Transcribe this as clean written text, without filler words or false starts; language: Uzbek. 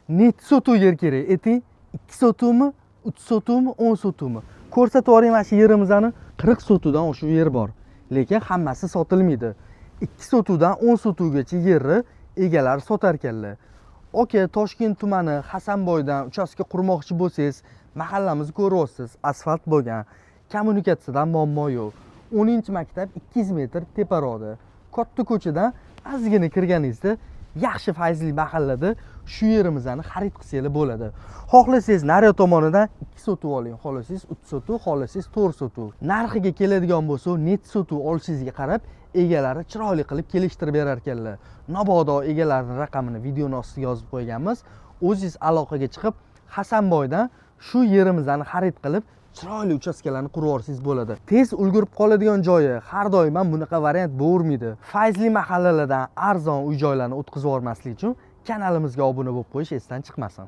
necha sotuv yer kerak? Ayting, 2 sotuvmi, 3 sotuvmi, 10 sotuvmi? Ko'rsatib yuboring, mana shu yerimizni 40 sotuvdan oshiq yer bor. Lekin hammasi sotilmaydi. 2 sotuvdan 10 sotuvgacha yerni egalari sotar ekanlar. Oke, Toshkent tumani Hasanboydan uchastka qurmoqchi bo'lsangiz, mahallamizni ko'ryapsiz, asfalt bo'lgan. Kommunikatsiyadan muammo yo'q. 10-maktab 200 metr teparoqda. Katta ko'chadan ozgina kirganingizda yaxshi fayzli mahallada shu yerimizni xarid qilsangiz bo'ladi. Xohlasangiz nariyoq tomonidan 2 sotuv oling, xohlasangiz 3 sotuv, xohlasangiz 4 sotuv. Narxiga keladigan bo'lsa, necha sotuv olishingizga qarab egalari chiroyli qilib kelishtirib berar ekanlar. Mabodo egalarining raqamini videoni ostiga yozib qo'yganmiz. O'zingiz aloqaga chiqib, Hasanboydan shu yerimizni xarid qilib chiroyli uchastkalarni qurib olsangiz bo'ladi. Tez ulgurib qoladigan joyi har doim ham bunaqa variant bo'lavermaydi. Fayzli mahallalardan arzon uy-joylarni o'tkazib yubormaslik uchun kanalimizga obuna bo'lib qo'yish esdan chiqmasin.